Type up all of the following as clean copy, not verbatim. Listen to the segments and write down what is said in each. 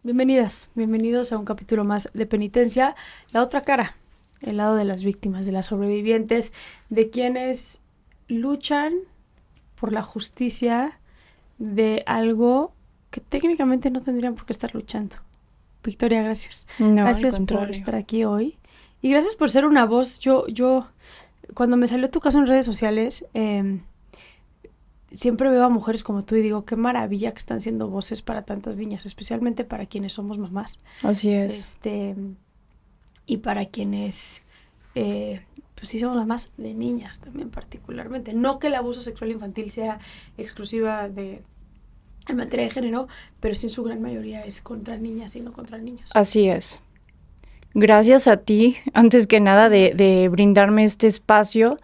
Bienvenidas, bienvenidos a un capítulo más de Penitencia, la otra cara, el lado de las víctimas, de las sobrevivientes, de quienes luchan por la justicia de algo que técnicamente no tendrían por qué estar luchando. Victoria, gracias. No, al Gracias por contrario. estar aquí hoy y gracias por ser una voz. Cuando me salió tu caso en redes sociales, siempre veo a mujeres como tú y digo, qué maravilla que están siendo voces para tantas niñas, especialmente para quienes somos mamás. Así es. Y para quienes, pues sí somos mamás de niñas también particularmente. No que el abuso sexual infantil sea exclusiva en materia de género, pero sí en su gran mayoría es contra niñas y no contra niños. Así es. Gracias a ti, antes que nada, de brindarme este espacio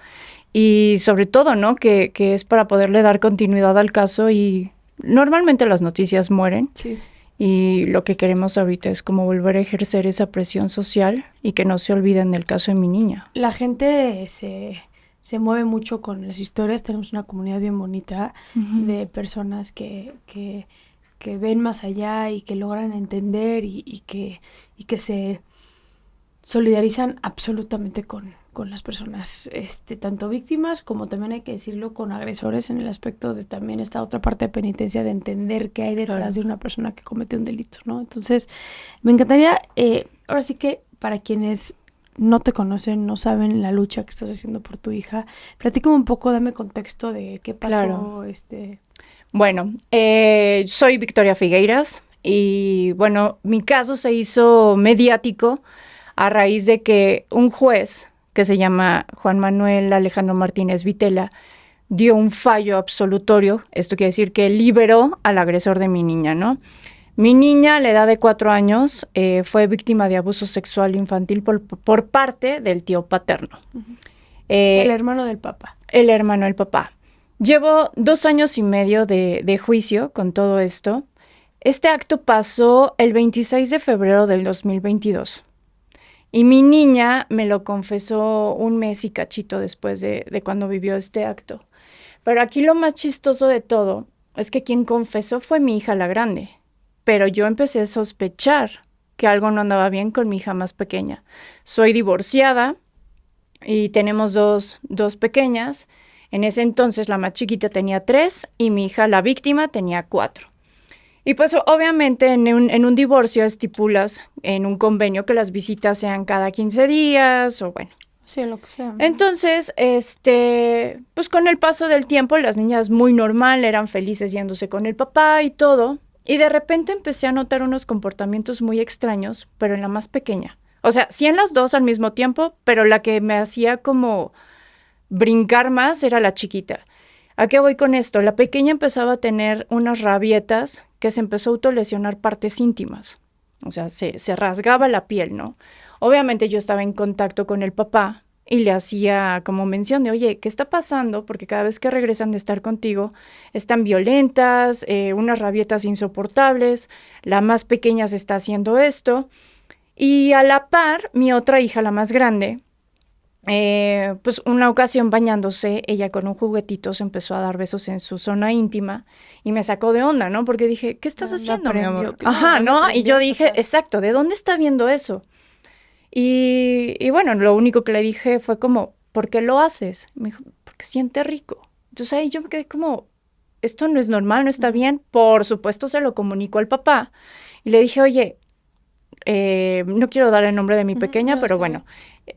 y sobre todo, ¿no? Que es para poderle dar continuidad al caso y normalmente las noticias mueren Sí. y lo que queremos ahorita es como volver a ejercer esa presión social y que no se olviden del caso de mi niña. La gente se mueve mucho con las historias. Tenemos una comunidad bien bonita de personas que ven más allá y que logran entender y que se solidarizan absolutamente con las personas, tanto víctimas como también hay que decirlo con agresores, en el aspecto de también esta otra parte de penitencia, de entender qué hay detrás Claro. de una persona que comete un delito, ¿no? Entonces, me encantaría, ahora sí que para quienes no te conocen, no saben la lucha que estás haciendo por tu hija, platícame un poco, dame contexto de qué pasó. Claro. Bueno, soy Victoria Figueiras y bueno, mi caso se hizo mediático a raíz de que un juez que se llama Juan Manuel Alejandro Martínez Vitela dio un fallo absolutorio. Esto quiere decir que liberó al agresor de mi niña, ¿no? Mi niña, a la edad de 4 años, fue víctima de abuso sexual infantil por parte del tío paterno. El hermano del papá. El hermano del papá. Llevo 2 años y medio de juicio con todo esto. Este acto pasó el 26 de febrero del 2022. Y mi niña me lo confesó un mes y cachito después de cuando vivió este acto. Pero aquí lo más chistoso de todo es que quien confesó fue mi hija la grande. Pero yo empecé a sospechar que algo no andaba bien con mi hija más pequeña. Soy divorciada y tenemos dos pequeñas. En ese entonces la más chiquita tenía 3 y mi hija, la víctima, tenía 4. Y pues obviamente en un divorcio estipulas en un convenio que las visitas sean cada 15 días o bueno. Sí, lo que sea. Entonces, pues con el paso del tiempo las niñas muy normal, eran felices yéndose con el papá y todo. Y de repente empecé a notar unos comportamientos muy extraños, pero en la más pequeña. O sea, sí en las dos al mismo tiempo, pero la que me hacía como brincar más era la chiquita. ¿A qué voy con esto? La pequeña empezaba a tener unas rabietas que se empezó a autolesionar partes íntimas. O sea, se rasgaba la piel, ¿no? Obviamente yo estaba en contacto con el papá y le hacía como mención de, oye, ¿qué está pasando? Porque cada vez que regresan de estar contigo están violentas, unas rabietas insoportables, la más pequeña se está haciendo esto. Y a la par, mi otra hija, la más grande, pues una ocasión bañándose, ella con un juguetito se empezó a dar besos en su zona íntima y me sacó de onda, ¿no? Porque dije, ¿qué estás haciendo, mi amor? Ajá, ¿no? Y yo dije, exacto, ¿de dónde está viendo eso? Y bueno, lo único que le dije fue como, ¿por qué lo haces? Me dijo, porque siente rico. Entonces ahí yo me quedé como, esto no es normal, no está bien. Por supuesto se lo comunicó al papá y le dije, oye, no quiero dar el nombre de mi pequeña, pero bueno,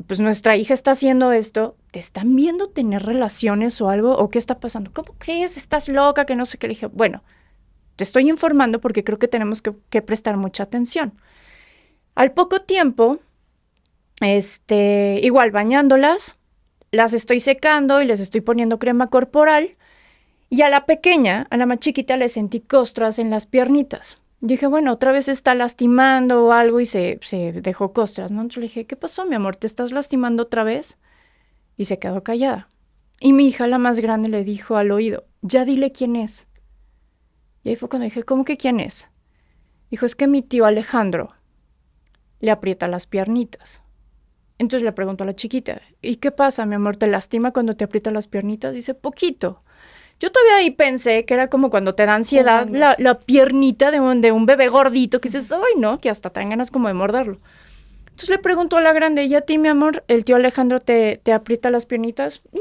pues nuestra hija está haciendo esto, ¿te están viendo tener relaciones o algo? ¿O qué está pasando? ¿Cómo crees? ¿Estás loca? Que no sé qué. Le dije, bueno, te estoy informando porque creo que tenemos que prestar mucha atención. Al poco tiempo, igual bañándolas, las estoy secando y les estoy poniendo crema corporal y a la pequeña, a la más chiquita, le sentí costras en las piernitas. Dije, bueno, otra vez se está lastimando o algo y se dejó costras, ¿no? Entonces le dije, ¿qué pasó, mi amor? ¿Te estás lastimando otra vez? Y se quedó callada. Y mi hija, la más grande, le dijo al oído, ya dile quién es. Y ahí fue cuando dije, ¿cómo que quién es? Dijo, es que mi tío Alejandro le aprieta las piernitas. Entonces le pregunto a la chiquita, ¿y qué pasa, mi amor? ¿Te lastima cuando te aprieta las piernitas? Dice, poquito. Yo todavía ahí pensé que era como cuando te da ansiedad la piernita de un bebé gordito que dices, ay, no, que hasta te dan ganas como de morderlo. Entonces le pregunto a la grande, ¿y a ti, mi amor, el tío Alejandro te aprieta las piernitas? No,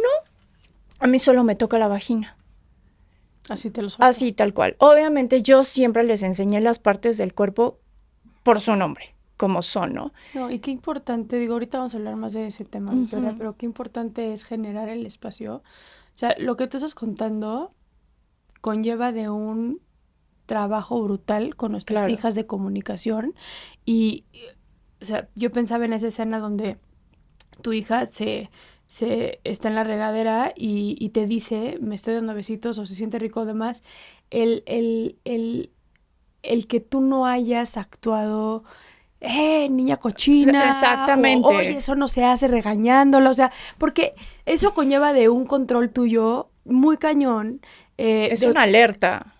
a mí solo me toca la vagina. Así te lo suelto. Así, tal cual. Obviamente yo siempre les enseñé las partes del cuerpo por su nombre, como son, ¿no? No, y qué importante, digo, ahorita vamos a hablar más de ese tema, Victoria, pero qué importante es generar el espacio. O sea, lo que tú estás contando conlleva de un trabajo brutal con nuestras hijas de comunicación y, o sea, yo pensaba en esa escena donde tu hija se está en la regadera y te dice, me estoy dando besitos o se siente rico además, el que tú no hayas actuado, niña cochina, exactamente, oye, eso no se hace regañándola, o sea, porque eso conlleva de un control tuyo muy cañón. Es una alerta.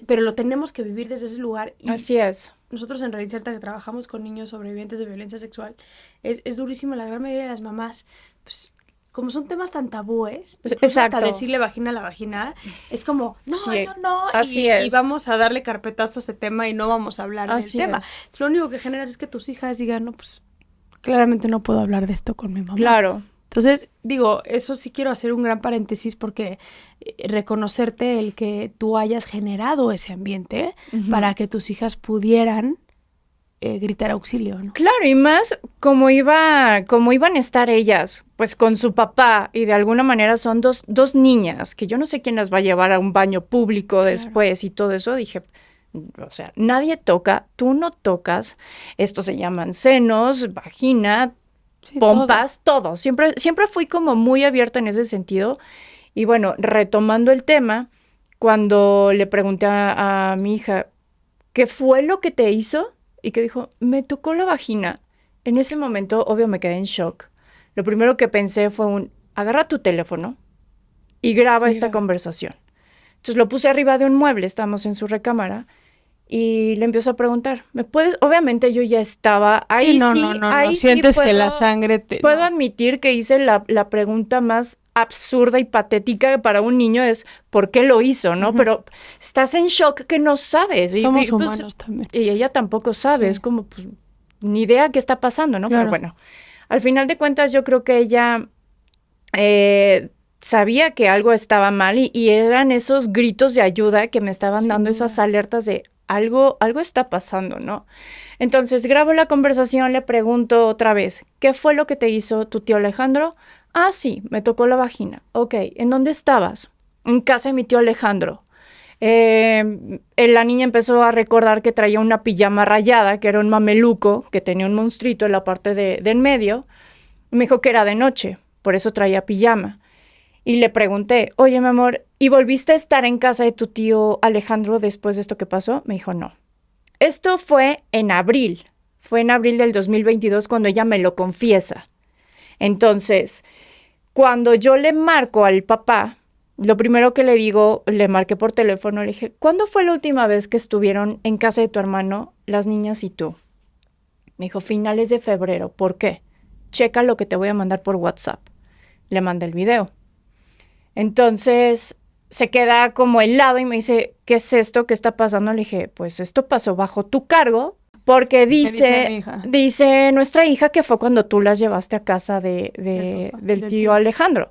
Pero lo tenemos que vivir desde ese lugar. Y así es. Nosotros en Reinserta, que trabajamos con niños sobrevivientes de violencia sexual, es durísimo. La gran mayoría de las mamás, pues, como son temas tan tabúes, exacto, hasta decirle vagina a la vagina, es como, no, sí, eso no, así y vamos a darle carpetazo a este tema y no vamos a hablar así del tema. Lo único que generas es que tus hijas digan, no, pues, claramente no puedo hablar de esto con mi mamá. Claro. Entonces, digo, eso sí quiero hacer un gran paréntesis porque reconocerte el que tú hayas generado ese ambiente para que tus hijas pudieran gritar auxilio, ¿no? Claro, y más como iban a estar ellas, pues con su papá, y de alguna manera son dos niñas, que yo no sé quién las va a llevar a un baño público después y todo eso, dije, o sea, nadie toca, tú no tocas, esto se llaman senos, vagina, pompas, todo. Siempre fui como muy abierta en ese sentido. Y bueno, retomando el tema, cuando le pregunté a mi hija, ¿qué fue lo que te hizo? Y que dijo, me tocó la vagina. En ese momento, obvio, me quedé en shock. Lo primero que pensé fue agarra tu teléfono y graba esta conversación. Entonces lo puse arriba de un mueble, estábamos en su recámara, y le empiezo a preguntar, ¿me puedes? Obviamente yo ya estaba ahí, no, sientes sí que la sangre te... Puedo admitir que hice la pregunta más absurda y patética para un niño es ¿por qué lo hizo? ¿No? Pero estás en shock que no sabes. Somos humanos también. Y ella tampoco sabe, es como, pues, ni idea qué está pasando, ¿no? Claro. Pero bueno, al final de cuentas yo creo que ella sabía que algo estaba mal y eran esos gritos de ayuda que me estaban dando esas alertas de algo está pasando, ¿no? Entonces grabo la conversación, le pregunto otra vez, ¿qué fue lo que te hizo tu tío Alejandro? Ah, sí, me tocó la vagina. Ok, ¿en dónde estabas? En casa de mi tío Alejandro. La niña empezó a recordar que traía una pijama rayada, que era un mameluco, que tenía un monstruito en la parte de en medio. Me dijo que era de noche, por eso traía pijama. Y le pregunté, oye, mi amor, ¿y volviste a estar en casa de tu tío Alejandro después de esto que pasó? Me dijo, no. Esto fue en abril del 2022 cuando ella me lo confiesa. Entonces, cuando yo le marco al papá, lo primero que le digo, le marqué por teléfono, le dije, ¿cuándo fue la última vez que estuvieron en casa de tu hermano las niñas y tú? Me dijo, finales de febrero. ¿Por qué? Checa lo que te voy a mandar por WhatsApp. Le mandé el video. Entonces se queda como helado y me dice, ¿qué es esto? ¿Qué está pasando? Le dije, pues esto pasó bajo tu cargo porque dice nuestra hija que fue cuando tú las llevaste a casa del tío Alejandro.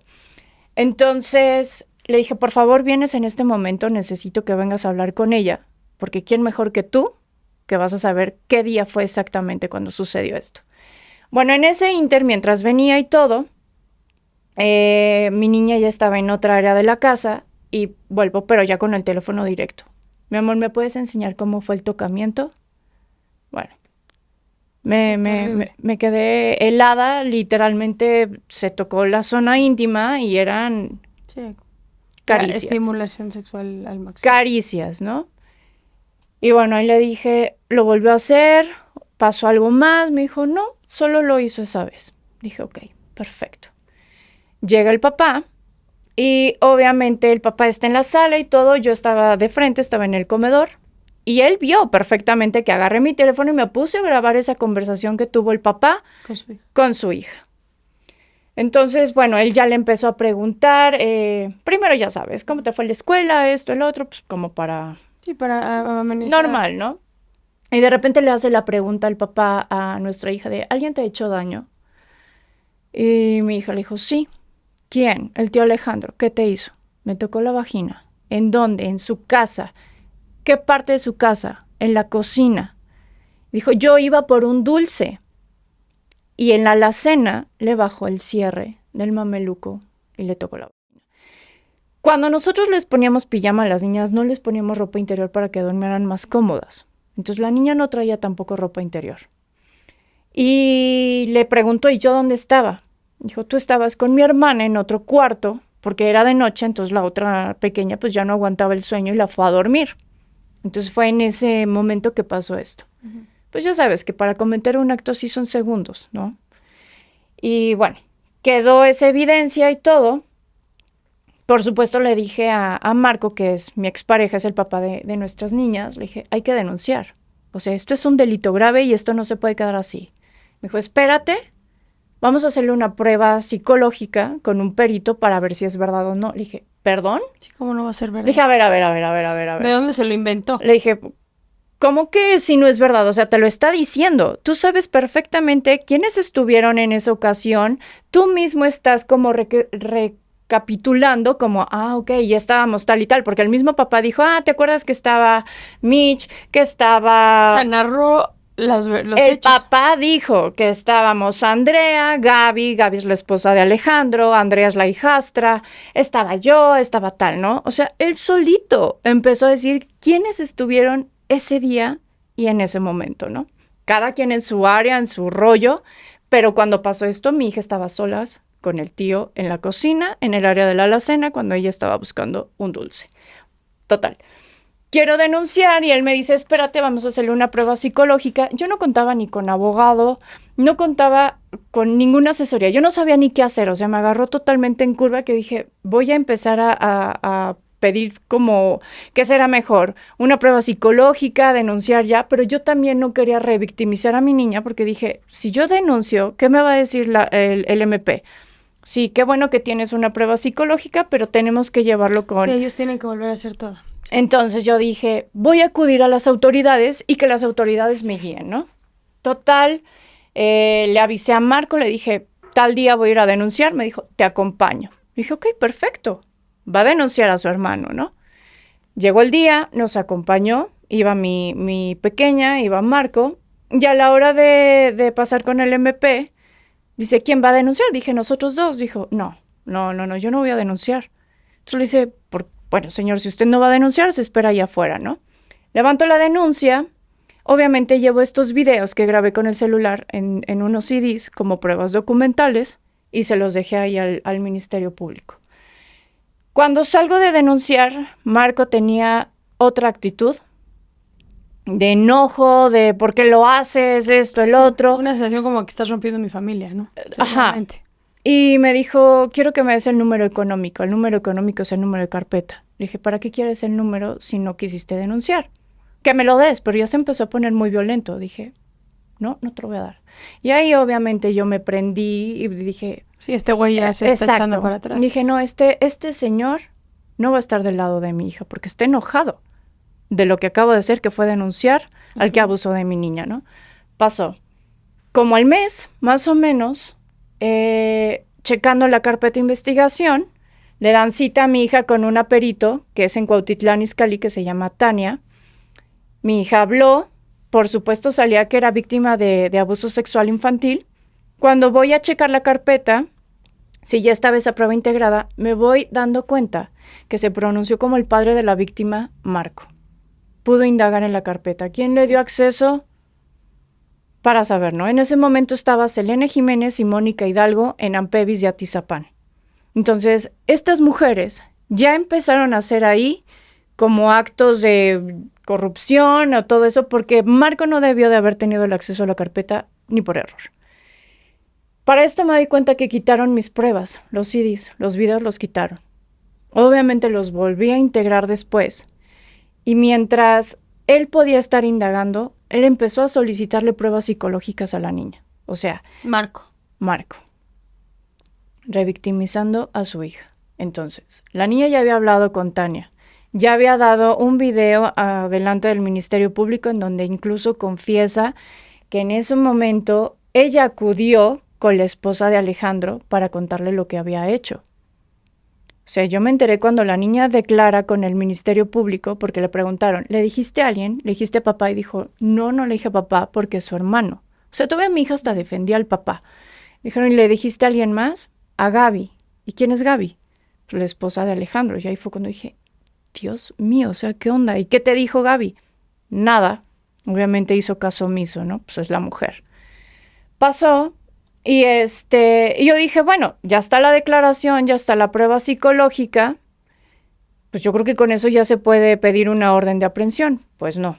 Entonces le dije, por favor, vienes en este momento, necesito que vengas a hablar con ella, porque ¿quién mejor que tú que vas a saber qué día fue exactamente cuando sucedió esto? Bueno, en ese inter, mientras venía y todo, mi niña ya estaba en otra área de la casa y vuelvo, pero ya con el teléfono directo. Mi amor, ¿me puedes enseñar cómo fue el tocamiento? Bueno, me quedé helada, literalmente se tocó la zona íntima y eran caricias. Estimulación sexual al máximo. Caricias, ¿no? Y bueno, ahí le dije, lo volvió a hacer, pasó algo más, me dijo, no, solo lo hizo esa vez. Dije, ok, perfecto. Llega el papá y obviamente el papá está en la sala y todo, yo estaba de frente, estaba en el comedor y él vio perfectamente que agarré mi teléfono y me puse a grabar esa conversación que tuvo el papá con su hija. Entonces, bueno, él ya le empezó a preguntar, primero ya sabes, ¿cómo te fue en la escuela? Esto, el otro, pues como para... Sí, para amenizar. Normal, ¿no? Y de repente le hace la pregunta al papá a nuestra hija de, ¿alguien te ha hecho daño? Y mi hija le dijo, sí. ¿Quién? El tío Alejandro. ¿Qué te hizo? Me tocó la vagina. ¿En dónde? En su casa. ¿Qué parte de su casa? En la cocina. Dijo, yo iba por un dulce. Y en la alacena le bajó el cierre del mameluco y le tocó la vagina. Cuando nosotros les poníamos pijama a las niñas, no les poníamos ropa interior para que durmieran más cómodas. Entonces la niña no traía tampoco ropa interior. Y le preguntó, ¿y yo dónde estaba? Dijo, tú estabas con mi hermana en otro cuarto, porque era de noche, entonces la otra pequeña pues ya no aguantaba el sueño y la fue a dormir. Entonces fue en ese momento que pasó esto. Uh-huh. Pues ya sabes que para cometer un acto sí son segundos, ¿no? Y bueno, quedó esa evidencia y todo. Por supuesto le dije a Marco, que es mi expareja, es el papá de nuestras niñas, le dije, hay que denunciar. O sea, esto es un delito grave y esto no se puede quedar así. Me dijo, espérate, vamos a hacerle una prueba psicológica con un perito para ver si es verdad o no. Le dije, ¿perdón? Sí, ¿cómo no va a ser verdad? Le dije, a ver. ¿De dónde se lo inventó? Le dije, ¿cómo que si no es verdad? O sea, te lo está diciendo. Tú sabes perfectamente quiénes estuvieron en esa ocasión. Tú mismo estás como recapitulando como, ok, ya estábamos tal y tal, porque el mismo papá dijo, ¿te acuerdas que estaba Mitch, que estaba... O sea, narró los el hechos. Papá dijo que estábamos Andrea, Gaby es la esposa de Alejandro, Andrea es la hijastra, estaba yo, estaba tal, ¿no? O sea, él solito empezó a decir quiénes estuvieron ese día y en ese momento, ¿no? Cada quien en su área, en su rollo, pero cuando pasó esto, mi hija estaba solas con el tío en la cocina, en el área de la alacena, cuando ella estaba buscando un dulce. Total. Quiero denunciar y él me dice, espérate, vamos a hacerle una prueba psicológica. Yo no contaba ni con abogado, no contaba con ninguna asesoría, yo no sabía ni qué hacer, o sea, me agarró totalmente en curva que dije, voy a empezar a pedir como, ¿qué será mejor? Una prueba psicológica, denunciar ya, pero yo también no quería revictimizar a mi niña porque dije, si yo denuncio, ¿qué me va a decir el MP? Sí, qué bueno que tienes una prueba psicológica, pero tenemos que llevarlo con... Sí, ellos tienen que volver a hacer todo. Entonces yo dije, voy a acudir a las autoridades y que las autoridades me guíen, ¿no? Total, le avisé a Marco, le dije, tal día voy a ir a denunciar, me dijo, te acompaño. Dije, ok, perfecto, va a denunciar a su hermano, ¿no? Llegó el día, nos acompañó, iba mi pequeña, iba Marco, y a la hora de pasar con el MP, dice, ¿quién va a denunciar? Dije, nosotros dos. Dijo, no, yo no voy a denunciar. Entonces le dice, bueno, señor, si usted no va a denunciar, se espera allá afuera, ¿no? Levanto la denuncia. Obviamente llevo estos videos que grabé con el celular en unos CDs como pruebas documentales y se los dejé ahí al Ministerio Público. Cuando salgo de denunciar, Marco tenía otra actitud de enojo, de por qué lo haces, esto, el otro. Una sensación como que estás rompiendo mi familia, ¿no? Ajá. Y me dijo, quiero que me des el número económico. El número económico es el número de carpeta. Le dije, ¿para qué quieres el número si no quisiste denunciar? Que me lo des, pero ya se empezó a poner muy violento. Dije, no te lo voy a dar. Y ahí obviamente yo me prendí y dije... Sí, este güey ya se está echando para atrás. Dije, no, este señor no va a estar del lado de mi hija porque está enojado de lo que acabo de hacer, que fue denunciar al que abusó de mi niña, ¿no? Pasó. Como al mes, más o menos... checando la carpeta de investigación, le dan cita a mi hija con un perito que es en Cuautitlán Izcalli, que se llama Tania. Mi hija habló, por supuesto salía que era víctima de abuso sexual infantil. Cuando voy a checar la carpeta, si ya estaba esa prueba integrada, me voy dando cuenta que se pronunció como el padre de la víctima, Marco. Pudo indagar en la carpeta. ¿Quién le dio acceso? Para saber, ¿no? En ese momento estaba Selene Jiménez y Mónica Hidalgo en Ampevis y Atizapán. Entonces, estas mujeres ya empezaron a hacer ahí como actos de corrupción o todo eso, porque Marco no debió de haber tenido el acceso a la carpeta ni por error. Para esto me doy cuenta que quitaron mis pruebas, los CDs, los videos los quitaron. Obviamente los volví a integrar después. Y mientras él podía estar indagando, él empezó a solicitarle pruebas psicológicas a la niña. O sea... Marco. revictimizando a su hija. Entonces, la niña ya había hablado con Tania, ya había dado un video delante del Ministerio Público en donde incluso confiesa que en ese momento ella acudió con la esposa de Alejandro para contarle lo que había hecho. O sea, yo me enteré cuando la niña declara con el Ministerio Público porque le preguntaron, ¿le dijiste a alguien? ¿Le dijiste a papá? Y dijo, no, no le dije a papá porque es su hermano. O sea, todavía mi hija hasta defendía al papá. Dijeron, ¿y le dijiste a alguien más? A Gaby. ¿Y quién es Gaby? Pues la esposa de Alejandro. Y ahí fue cuando dije, Dios mío, o sea, ¿qué onda? ¿Y qué te dijo Gaby? Nada. Obviamente hizo caso omiso, ¿no? Pues es la mujer. Pasó. Y yo dije, bueno, ya está la declaración, ya está la prueba psicológica, pues yo creo que con eso ya se puede pedir una orden de aprehensión. Pues no.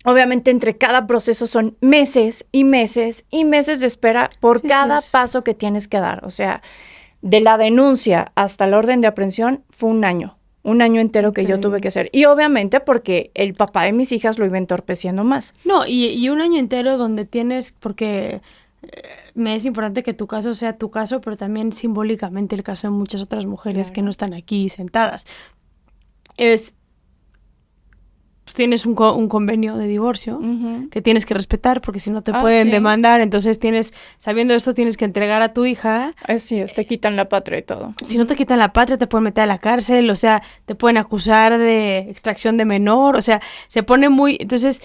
Obviamente entre cada proceso son meses y meses y meses de espera por cada paso que tienes que dar. O sea, de la denuncia hasta la orden de aprehensión fue un año entero que yo tuve que hacer. Y obviamente porque el papá de mis hijas lo iba entorpeciendo más. No, y un año entero donde tienes, porque me es importante que tu caso sea tu caso, pero también simbólicamente el caso de muchas otras mujeres que no están aquí sentadas. Pues tienes un convenio de divorcio que tienes que respetar porque si no te pueden demandar, entonces sabiendo esto tienes que entregar a tu hija. Así es, te quitan la patria y todo. Si no te quitan la patria te pueden meter a la cárcel, o sea, te pueden acusar de extracción de menor, o sea, se pone muy... Entonces...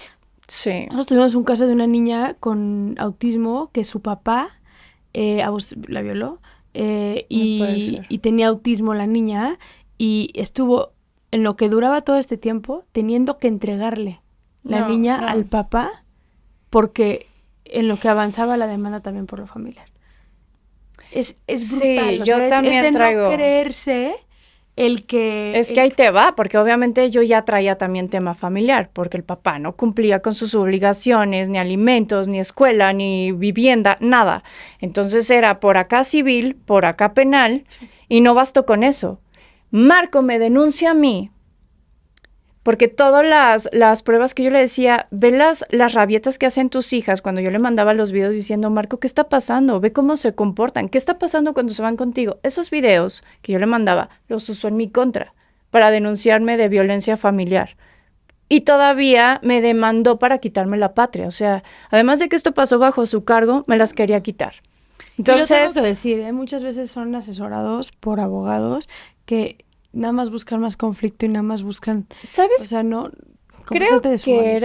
Sí. Nosotros tuvimos un caso de una niña con autismo que su papá la violó y tenía autismo la niña y estuvo en lo que duraba todo este tiempo teniendo que entregarle la niña al papá porque en lo que avanzaba la demanda también por lo familiar. Es brutal. Yo también es de traigo... no creerse... Es que ahí te va, porque obviamente yo ya traía también tema familiar, porque el papá no cumplía con sus obligaciones, ni alimentos, ni escuela, ni vivienda, nada. Entonces era por acá civil, por acá penal, y no bastó con eso. Marco me denuncia a mí, porque todas las pruebas que yo le decía, ve las rabietas que hacen tus hijas cuando yo le mandaba los videos diciendo, Marco, ¿qué está pasando? Ve cómo se comportan. ¿Qué está pasando cuando se van contigo? Esos videos que yo le mandaba los usó en mi contra para denunciarme de violencia familiar. Y todavía me demandó para quitarme la patria. O sea, además de que esto pasó bajo su cargo, me las quería quitar. Entonces, yo tengo que decir, muchas veces son asesorados por abogados que nada más buscan más conflicto y nada más buscan... ¿Sabes? O sea, no... Creo que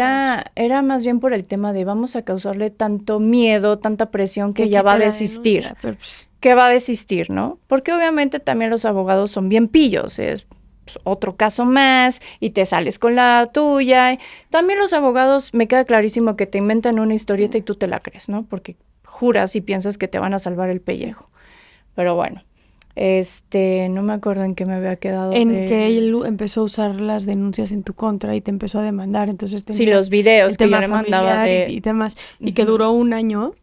era más bien por el tema de vamos a causarle tanto miedo, tanta presión que ya va a desistir. Denuncia, pero pues... Que va a desistir, ¿no? Porque obviamente también los abogados son bien pillos, es otro caso más y te sales con la tuya. También los abogados, me queda clarísimo que te inventan una historieta y tú te la crees, ¿no? Porque juras y piensas que te van a salvar el pellejo. Pero bueno. No me acuerdo en qué me había quedado. Que él empezó a usar las denuncias en tu contra y te empezó a demandar, entonces sí, los videos que yo le mandaba y temas, y que duró un año.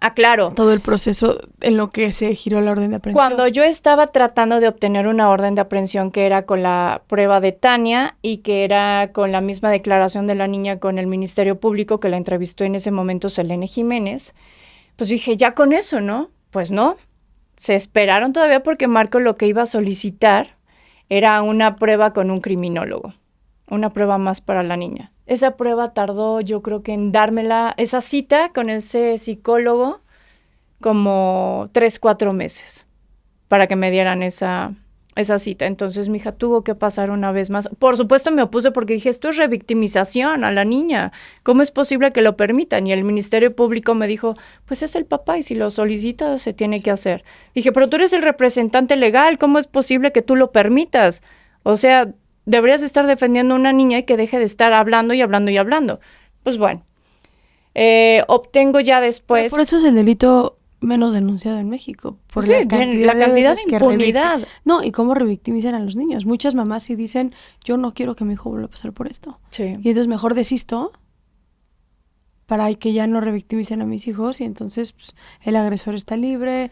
Ah, claro. Todo el proceso en lo que se giró la orden de aprehensión. Cuando yo estaba tratando de obtener una orden de aprehensión que era con la prueba de Tania y que era con la misma declaración de la niña con el Ministerio Público que la entrevistó en ese momento Selene Jiménez, pues dije, ya con eso, ¿no? Pues no. Se esperaron todavía porque Marco lo que iba a solicitar era una prueba con un criminólogo, una prueba más para la niña. Esa prueba tardó, yo creo que en dármela, esa cita con ese psicólogo, como 3-4 meses para que me dieran esa cita. Entonces mi hija tuvo que pasar una vez más. Por supuesto me opuse porque dije, esto es revictimización a la niña. ¿Cómo es posible que lo permitan? Y el Ministerio Público me dijo, pues es el papá y si lo solicita se tiene que hacer. Dije, pero tú eres el representante legal, ¿cómo es posible que tú lo permitas? O sea, deberías estar defendiendo a una niña y que deje de estar hablando y hablando y hablando. Pues bueno, obtengo ya después... Pero por eso es el delito menos denunciado en México. Por sí, la cantidad de impunidad. No, y cómo revictimizan a los niños. Muchas mamás sí dicen, yo no quiero que mi hijo vuelva a pasar por esto. Sí. Y entonces mejor desisto para que ya no revictimicen a mis hijos y entonces pues, el agresor está libre.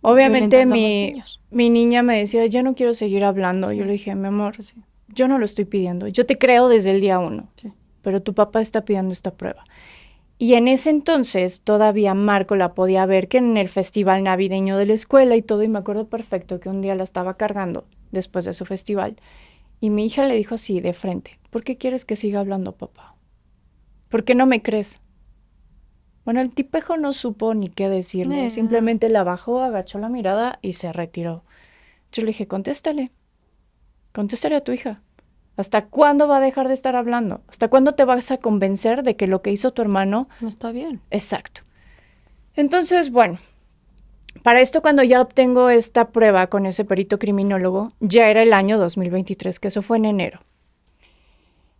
Obviamente mi niña me decía, ya no quiero seguir hablando. Sí. Yo le dije, mi amor, sí, yo no lo estoy pidiendo. Yo te creo desde el día 1, sí, pero tu papá está pidiendo esta prueba. Y en ese entonces todavía Marco la podía ver que en el festival navideño de la escuela y todo, y me acuerdo perfecto que un día la estaba cargando después de su festival, y mi hija le dijo así de frente, ¿por qué quieres que siga hablando, papá? ¿Por qué no me crees? Bueno, el tipejo no supo ni qué decirle, simplemente la bajó, agachó la mirada y se retiró. Yo le dije, contéstale a tu hija. ¿Hasta cuándo va a dejar de estar hablando? ¿Hasta cuándo te vas a convencer de que lo que hizo tu hermano no está bien? Exacto. Entonces, bueno, para esto cuando ya obtengo esta prueba con ese perito criminólogo, ya era el año 2023, que eso fue en enero.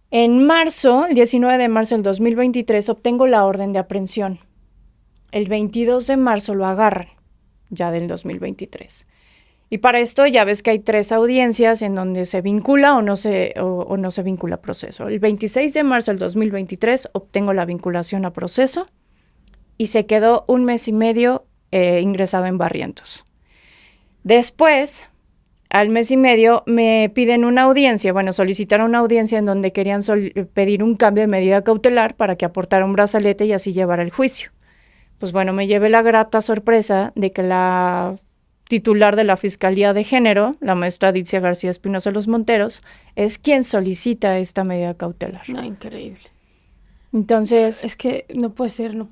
En marzo, el 19 de marzo del 2023, obtengo la orden de aprehensión. El 22 de marzo lo agarran, ya del 2023. Y para esto ya ves que hay 3 audiencias en donde se vincula o no se vincula a proceso. El 26 de marzo del 2023 obtengo la vinculación a proceso y se quedó 1 mes y medio ingresado en Barrientos. Después, al mes y medio, me piden una audiencia, solicitaron una audiencia en donde querían pedir un cambio de medida cautelar para que aportara un brazalete y así llevara el juicio. Pues bueno, me llevé la grata sorpresa de que la titular de la Fiscalía de Género, la maestra Ditzia García Espinosa Los Monteros, es quien solicita esta medida cautelar. No, increíble. Entonces... Es que no puede ser, no.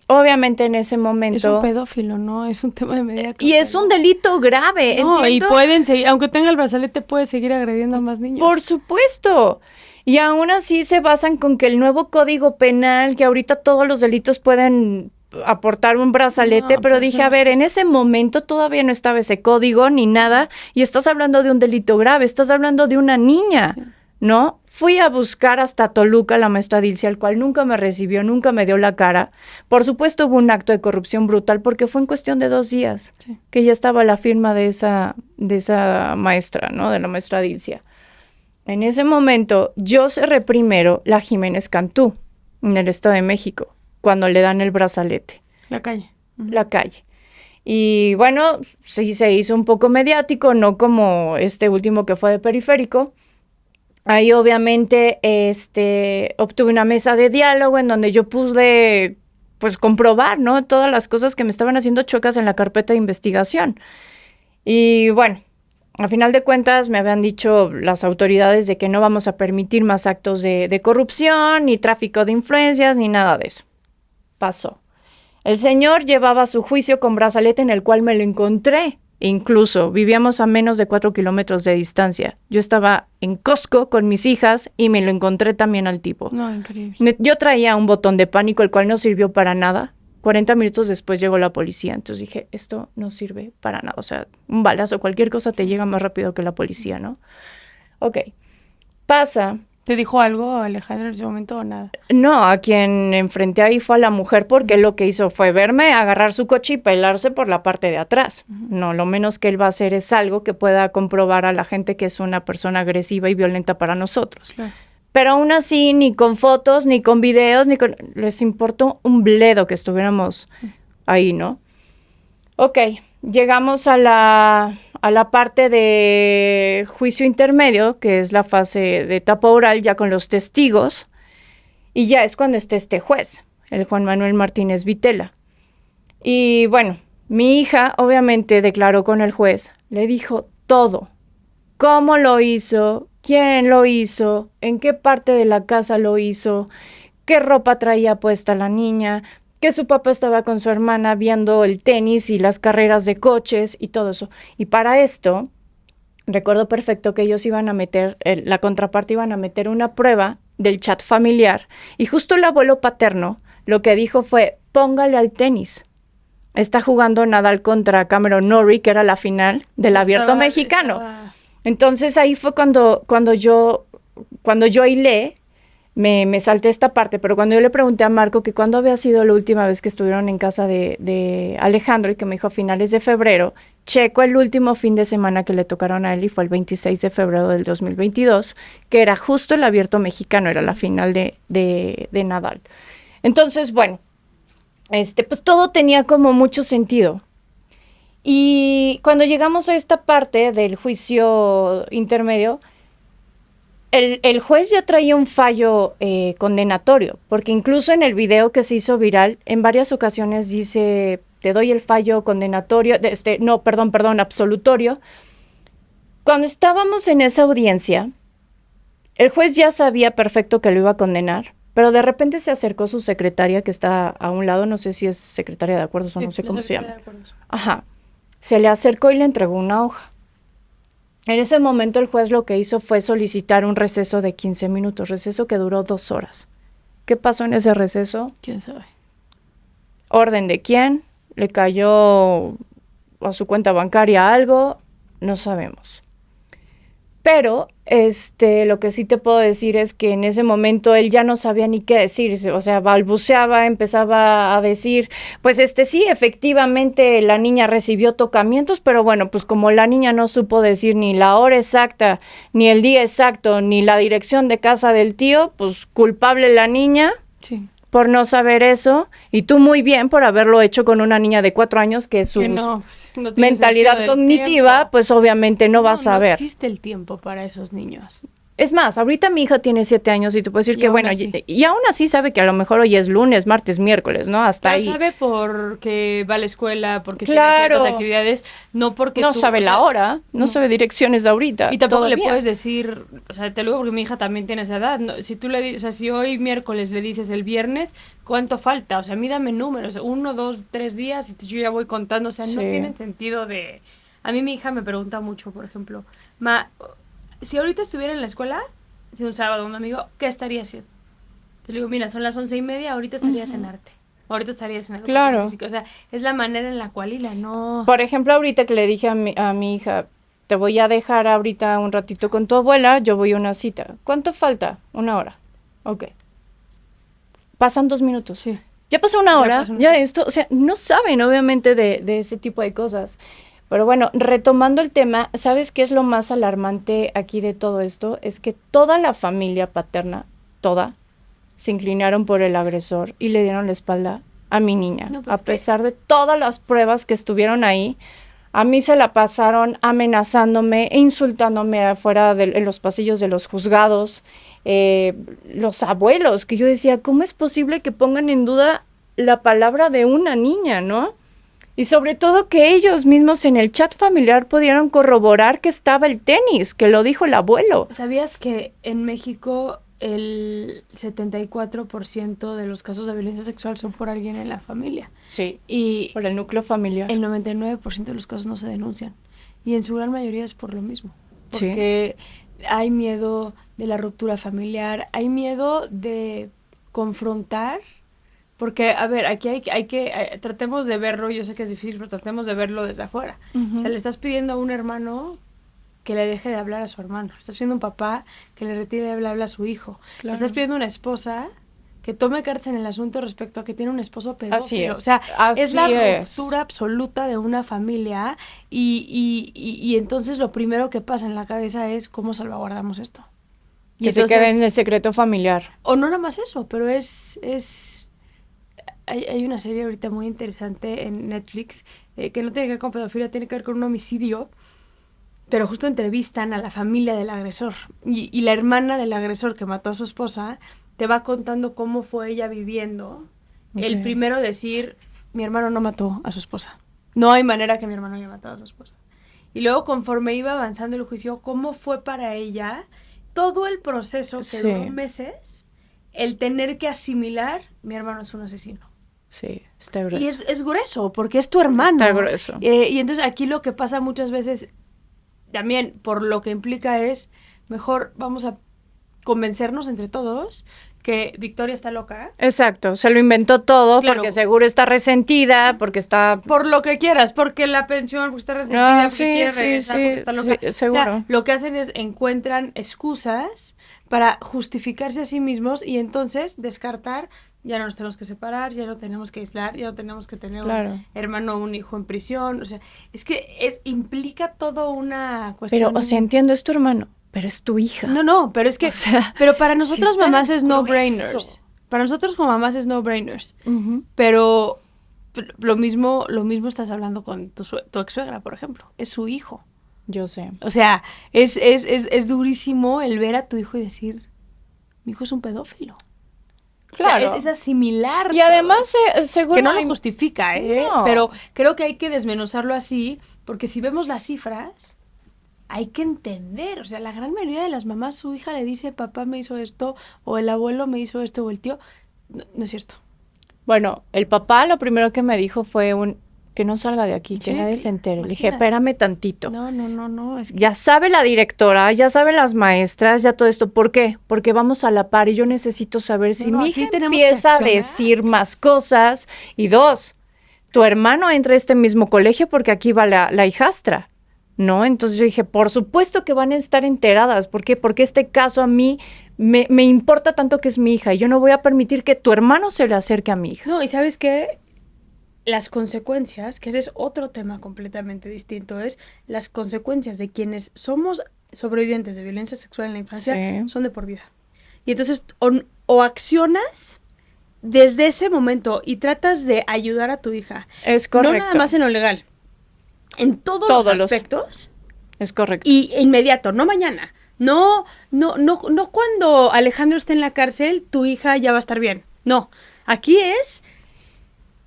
Obviamente en ese momento... Es un pedófilo, ¿no? Es un tema de medida cautelar. Y es un delito grave, no, ¿entiendo? Y pueden seguir, aunque tenga el brazalete, puede seguir agrediendo a más niños. Por supuesto. Y aún así se basan con que el nuevo Código Penal, que ahorita todos los delitos pueden aportar un brazalete, pero dije, a ver, en ese momento todavía no estaba ese código ni nada, y estás hablando de un delito grave, estás hablando de una niña, sí. ¿No? Fui a buscar hasta Toluca a la maestra Dilcia, al cual nunca me recibió, nunca me dio la cara. Por supuesto hubo un acto de corrupción brutal porque fue en cuestión de 2 días que ya estaba la firma de esa maestra, ¿no? De la maestra Dilcia. En ese momento yo cerré primero la Jiménez Cantú, en el Estado de México, cuando le dan el brazalete. La calle. La calle. Y bueno, sí se hizo un poco mediático, no como este último que fue de Periférico. Ahí obviamente obtuve una mesa de diálogo en donde yo pude pues comprobar, ¿no? Todas las cosas que me estaban haciendo chuecas en la carpeta de investigación. Y bueno, a final de cuentas me habían dicho las autoridades de que no vamos a permitir más actos de corrupción, ni tráfico de influencias, ni nada de eso. Pasó. El señor llevaba su juicio con brazalete en el cual me lo encontré. Incluso vivíamos a menos de 4 kilómetros de distancia. Yo estaba en Costco con mis hijas y me lo encontré también al tipo. No, increíble. Yo traía un botón de pánico, el cual no sirvió para nada. 40 minutos después llegó la policía. Entonces dije, esto no sirve para nada. O sea, un balazo, cualquier cosa te llega más rápido que la policía, ¿no? Ok. Pasa. ¿Te dijo algo Alejandro en ese momento o nada? No, a quien enfrenté ahí fue a la mujer porque lo que hizo fue verme, agarrar su coche y pelarse por la parte de atrás. No, lo menos que él va a hacer es algo que pueda comprobar a la gente que es una persona agresiva y violenta para nosotros. Claro. Pero aún así, ni con fotos, ni con videos, les importó un bledo que estuviéramos ahí, ¿no? Ok, llegamos a la parte de juicio intermedio, que es la fase de etapa oral, ya con los testigos, y ya es cuando está este juez, el Juan Manuel Martínez Vitela. Y bueno, mi hija obviamente declaró con el juez, le dijo todo, cómo lo hizo, quién lo hizo, en qué parte de la casa lo hizo, qué ropa traía puesta la niña, que su papá estaba con su hermana viendo el tenis y las carreras de coches y todo eso. Y para esto, recuerdo perfecto que ellos iban a meter, la contraparte iban a meter una prueba del chat familiar. Y justo el abuelo paterno lo que dijo fue, póngale al tenis. Está jugando Nadal contra Cameron Norrie, que era la final del Abierto Mexicano. Entonces ahí fue cuando yo hilé, me salté esta parte, pero cuando yo le pregunté a Marco que cuándo había sido la última vez que estuvieron en casa de Alejandro y que me dijo a finales de febrero, checo el último fin de semana que le tocaron a él y fue el 26 de febrero del 2022, que era justo el Abierto Mexicano, era la final de Nadal. Entonces, bueno, pues todo tenía como mucho sentido. Y cuando llegamos a esta parte del juicio intermedio, El juez ya traía un fallo condenatorio, porque incluso en el video que se hizo viral, en varias ocasiones dice, te doy el fallo condenatorio, absolutorio. Cuando estábamos en esa audiencia, el juez ya sabía perfecto que lo iba a condenar, pero de repente se acercó su secretaria, que está a un lado, no sé si es secretaria de acuerdos o no sé cómo se llama. Ajá. Se le acercó y le entregó una hoja. En ese momento el juez lo que hizo fue solicitar un receso de 15 minutos, receso que duró 2 horas. ¿Qué pasó en ese receso? ¿Quién sabe? ¿Orden de quién? ¿Le cayó a su cuenta bancaria algo? No sabemos. Pero lo que sí te puedo decir es que en ese momento él ya no sabía ni qué decir, o sea, balbuceaba, empezaba a decir, pues sí, efectivamente la niña recibió tocamientos, pero bueno, pues como la niña no supo decir ni la hora exacta, ni el día exacto, ni la dirección de casa del tío, pues culpable la niña. Sí. Por no saber eso, y tú muy bien por haberlo hecho con una niña de 4 años que su no mentalidad cognitiva, tiempo. pues obviamente no va a saber. No existe el tiempo para esos niños. Es más, ahorita mi hija tiene 7 años y te puedo decir que bueno, y aún así sabe que a lo mejor hoy es lunes, martes, miércoles, ¿no? Hasta ahí. Pero sabe porque va a la escuela, porque claro. tiene ciertas actividades, no porque no sabe la hora, no sabe direcciones de ahorita. Y tampoco todavía. le puedes decir, o sea, te lo digo porque mi hija también tiene esa edad, ¿no? Si tú le dices, o sea, si hoy miércoles le dices el viernes, ¿cuánto falta? O sea, a mí dame números, 1, 2, 3 días y yo ya voy contando, o sea, no tienen sentido de... A mí mi hija me pregunta mucho, por ejemplo, si ahorita estuviera en la escuela, si un sábado un amigo, ¿qué estaría haciendo? Te digo, mira, son las 11:30, ahorita estarías en arte. Ahorita estarías en educación física. O sea, es la manera en la cual no... Por ejemplo, ahorita que le dije a mi hija, te voy a dejar ahorita un ratito con tu abuela, yo voy a una cita. ¿Cuánto falta? 1 hora. Ok. Pasan 2 minutos. Sí. Ya pasó 1 hora, ya esto, o sea, no saben obviamente de ese tipo de cosas. Pero bueno, retomando el tema, ¿sabes qué es lo más alarmante aquí de todo esto? Es que toda la familia paterna, toda, se inclinaron por el agresor y le dieron la espalda a mi niña. No, pues a pesar de todas las pruebas que estuvieron ahí, a mí se la pasaron amenazándome e insultándome afuera en los pasillos de los juzgados. Los abuelos, que yo decía, ¿cómo es posible que pongan en duda la palabra de una niña, no? Y sobre todo que ellos mismos en el chat familiar pudieron corroborar que estaba el tenis, que lo dijo el abuelo. ¿Sabías que en México el 74% de los casos de violencia sexual son por alguien en la familia? Sí, y por el núcleo familiar. El 99% de los casos no se denuncian. Y en su gran mayoría es por lo mismo. Porque hay miedo de la ruptura familiar, hay miedo de confrontar. Porque, a ver, aquí hay que tratemos de verlo, yo sé que es difícil, pero tratemos de verlo desde afuera. O sea, le estás pidiendo a un hermano que le deje de hablar a su hermano. Le estás pidiendo a un papá que le retire de hablar a su hijo. Claro. Le estás pidiendo a una esposa que tome cartas en el asunto respecto a que tiene un esposo pedófilo. Así es. O sea, es la ruptura absoluta de una familia y entonces lo primero que pasa en la cabeza es cómo salvaguardamos esto. Y que entonces, se quede en el secreto familiar. O no nada más eso, pero hay una serie ahorita muy interesante en Netflix que no tiene que ver con pedofilia, tiene que ver con un homicidio, pero justo entrevistan a la familia del agresor y la hermana del agresor que mató a su esposa te va contando cómo fue ella viviendo. El primero decir, mi hermano no mató a su esposa. No hay manera que mi hermano haya matado a su esposa. Y luego conforme iba avanzando el juicio, cómo fue para ella todo el proceso que duró meses, el tener que asimilar, mi hermano es un asesino. Sí, está grueso. Y es grueso, porque es tu hermano. Está grueso. Y entonces aquí lo que pasa muchas veces, también por lo que implica es, mejor vamos a convencernos entre todos que Victoria está loca. Exacto, se lo inventó todo, claro, porque seguro está resentida, porque está... Por lo que quieras, porque la pensión, porque está resentida, porque quiere regresar, porque está loca. Sí, seguro. O sea, lo que hacen es encuentran excusas para justificarse a sí mismos y entonces descartar, ya no nos tenemos que separar, ya no tenemos que aislar, ya no tenemos que tener un hermano o un hijo en prisión. O sea, es que implica todo una cuestión... Pero, o sea, entiendo, es tu hermano. Pero es tu hija. No, pero es que... O sea, pero para nosotros mamás es no-brainers. Para nosotros como mamás es no-brainers. Pero lo mismo estás hablando con tu ex-suegra, por ejemplo. Es su hijo. Yo sé. O sea, es durísimo el ver a tu hijo y decir, mi hijo es un pedófilo. Claro. O sea, es asimilar. Y además, seguro... Que no lo justifica, ¿eh? No. Pero creo que hay que desmenuzarlo así, porque si vemos las cifras, hay que entender. O sea, la gran mayoría de las mamás, su hija le dice, papá me hizo esto, o el abuelo me hizo esto, o el tío. No es cierto. Bueno, el papá lo primero que me dijo fue que no salga de aquí, que Sí, nadie que- se entere. Le dije, imagínate. espérame tantito. No. Es que Ya sabe la directora, ya saben las maestras, ya todo esto. ¿Por qué? Porque vamos a la par y yo necesito saber si mi aquí hija tenemos que empieza a accionar. decir más cosas. Y dos, tu hermano entra a este mismo colegio porque aquí va la hijastra, ¿no? Entonces yo dije, por supuesto que van a estar enteradas. ¿Por qué? Porque este caso a mí me importa tanto que es mi hija y yo no voy a permitir que tu hermano se le acerque a mi hija. No, y ¿sabes qué? Las consecuencias, que ese es otro tema completamente distinto, es las consecuencias de quienes somos sobrevivientes de violencia sexual en la infancia Sí. son de por vida. Y entonces o accionas desde ese momento y tratas de ayudar a tu hija. Es correcto. No nada más en lo legal, en todos Todos los los- aspectos Es correcto. y inmediato, no mañana. No cuando Alejandro esté en la cárcel, tu hija ya va a estar bien. No, aquí es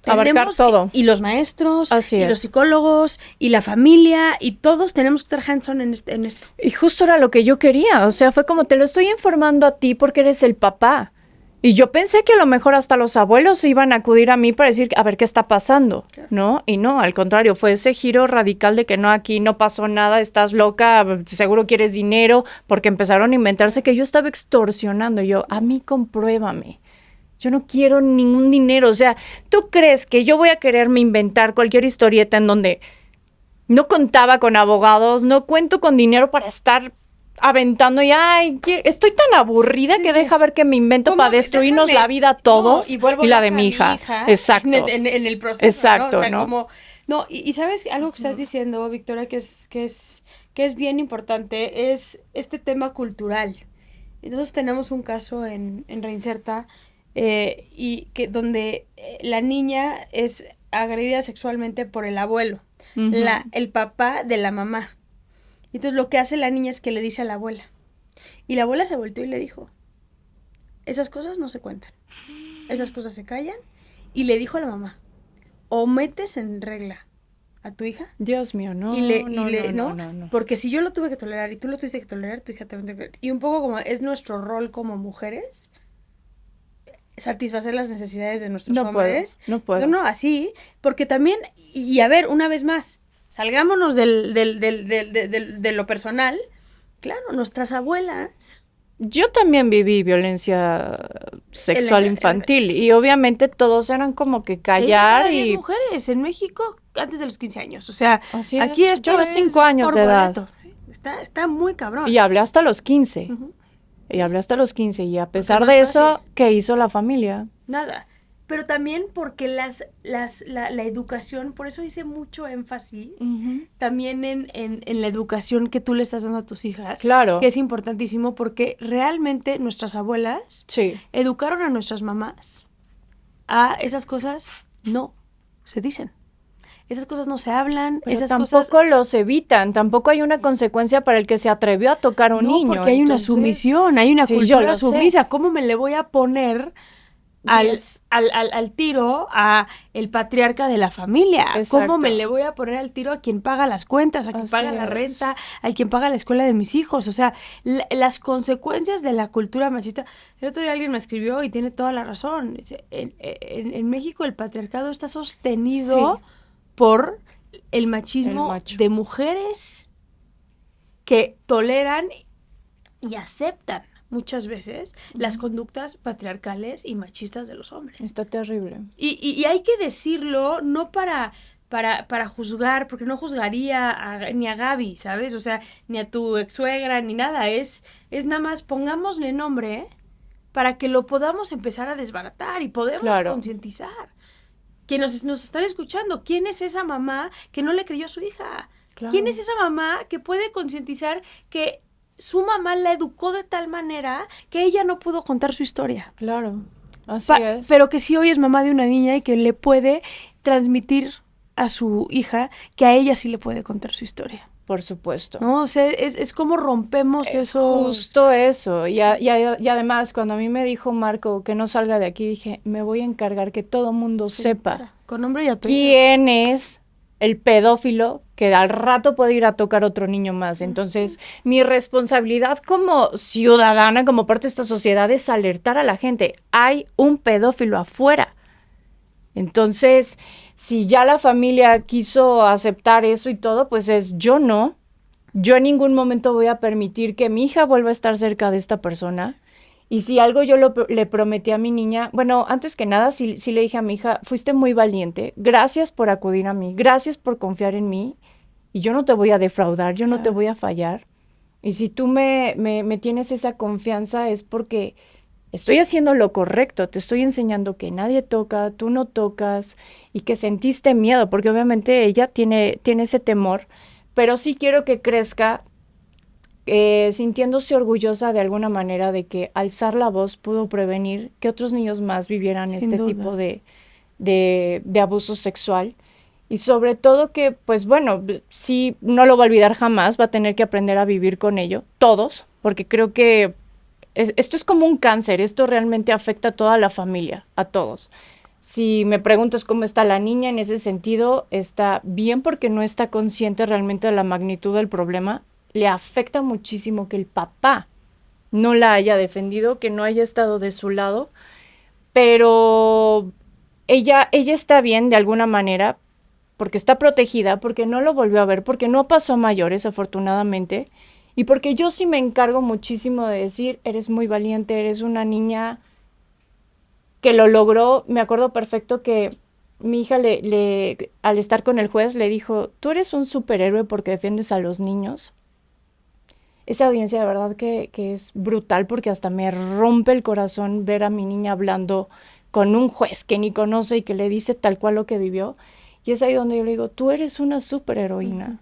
Abarcar tenemos todo. y los maestros, Así y es. los psicólogos, y la familia, y todos tenemos que estar hands-on en esto. Y justo era lo que yo quería, o sea, fue como te lo estoy informando a ti porque eres el papá. Y yo pensé que a lo mejor hasta los abuelos iban a acudir a mí para decir, a ver qué está pasando, Claro. ¿no? Y no, al contrario, fue ese giro radical de que no, aquí no pasó nada, estás loca, seguro quieres dinero, porque empezaron a inventarse que yo estaba extorsionando. Y yo, a mí compruébame. Yo no quiero ningún dinero. O sea, ¿tú crees que yo voy a quererme inventar cualquier historieta en donde no contaba con abogados, no cuento con dinero para estar aventando y, ay, estoy tan aburrida que deja ver que me invento ¿Cómo? para destruirnos Déjame. la vida a todos No, vuelvo y la loca de a mi hija. Exacto. En el proceso. Exacto, ¿no? O sea, ¿no? como. No, y sabes algo que estás diciendo, Victoria, que es bien importante, es este tema cultural. Nosotros tenemos un caso en Reinserta y que donde la niña es agredida sexualmente por el abuelo, Ujú. el papá de la mamá. Y entonces lo que hace la niña es que le dice a la abuela. Y la abuela se volteó y le dijo, esas cosas no se cuentan, esas cosas se callan. Y le dijo a la mamá, o metes en regla a tu hija, Dios mío, no, no. Porque si yo lo tuve que tolerar y tú lo tuviste que tolerar, tu hija también tiene que tolerar. Y un poco como es nuestro rol como mujeres, satisfacer las necesidades de nuestros hombres. No puedo. No, así, porque también, y a ver, una vez más, salgámonos de lo personal. Claro, nuestras abuelas. Yo también viví violencia sexual En la- infantil y obviamente todos eran como que Seis de callar cada 10 y... mujeres en México antes de los 15 años. O sea, Así aquí es. esto Yo a los es 5 años por de edad. boleto. Está muy cabrón. Y hablé hasta los 15. Ujú. Y hablé hasta los 15 y a pesar no de es eso, fácil. ¿qué hizo la familia? Nada. Pero también porque la educación, por eso hice mucho énfasis, también en la educación que tú le estás dando a tus hijas. Claro. Que es importantísimo porque realmente nuestras abuelas Sí. educaron a nuestras mamás a esas cosas no se dicen. Esas cosas no se hablan, Pero esas tampoco cosas... los evitan, tampoco hay una consencia para el que se atrevió a tocar a un No, niño. porque hay una Entonces, sumisión, hay una sí, yo cultura lo sé. sumisa. ¿Cómo me le voy a poner Yes. al tiro a el patriarca de la familia? Exacto. ¿Cómo me le voy a poner al tiro a quien paga las cuentas, a quien Así paga la es. renta, a quien paga la escuela de mis hijos? O sea, las consecuencias de la cultura machista. El otro día alguien me escribió y tiene toda la razón. Dice, en México el patriarcado está sostenido Sí. por el machismo El macho. de mujeres que toleran y aceptan muchas veces las conductas patriarcales y machistas de los hombres. Está terrible. Y hay que decirlo no para juzgar, porque no juzgaría ni a Gaby, ¿sabes? O sea, ni a tu ex-suegra, ni nada. Es nada más pongámosle nombre para que lo podamos empezar a desbaratar y podemos Claro. concientizar. Que nos están escuchando. ¿Quién es esa mamá que no le creyó a su hija? Claro. ¿Quién es esa mamá que puede concientizar que su mamá la educó de tal manera que ella no pudo contar su historia? Claro. Así es. Pero que sí hoy es mamá de una niña y que le puede transmitir a su hija que a ella sí le puede contar su historia. Por supuesto. ¿no? O sea, es como rompemos esos... Justo eso. Y además, cuando a mí me dijo Marco que no salga de aquí, dije, me voy a encargar que todo mundo sepa con nombre y apellido. quién es el pedófilo que al rato puede ir a tocar a otro niño más. Entonces, mi responsabilidad como ciudadana, como parte de esta sociedad, es alertar a la gente. Hay un pedófilo afuera. Entonces, si ya la familia quiso aceptar eso y todo, pues yo no. Yo en ningún momento voy a permitir que mi hija vuelva a estar cerca de esta persona. Y si algo yo le prometí a mi niña, bueno, antes que nada, sí le dije a mi hija, fuiste muy valiente, gracias por acudir a mí, gracias por confiar en mí, y yo no te voy a defraudar, yo no te voy a fallar. Y si tú me tienes esa confianza es porque estoy haciendo lo correcto, te estoy enseñando que nadie toca, tú no tocas, y que sentiste miedo, porque obviamente ella tiene ese temor, pero sí quiero que crezca sintiéndose orgullosa de alguna manera de que alzar la voz pudo prevenir que otros niños más vivieran Sin este duda. tipo de abuso sexual. Y sobre todo que, pues bueno, sí, no lo va a olvidar jamás, va a tener que aprender a vivir con ello, todos, porque creo que esto es como un cáncer, esto realmente afecta a toda la familia, a todos. Si me preguntas cómo está la niña en ese sentido, está bien porque no está consciente realmente de la magnitud del problema. Le afecta muchísimo que el papá no la haya defendido, que no haya estado de su lado, pero ella está bien de alguna manera porque está protegida, porque no lo volvió a ver, porque no pasó a mayores, afortunadamente, y porque yo sí me encargo muchísimo de decir, eres muy valiente, eres una niña que lo logró. Me acuerdo perfecto que mi hija al estar con el juez le dijo, tú eres un superhéroe porque defiendes a los niños. Esa audiencia de verdad que es brutal porque hasta me rompe el corazón ver a mi niña hablando con un juez que ni conoce y que le dice tal cual lo que vivió. Y es ahí donde yo le digo, tú eres una superheroína.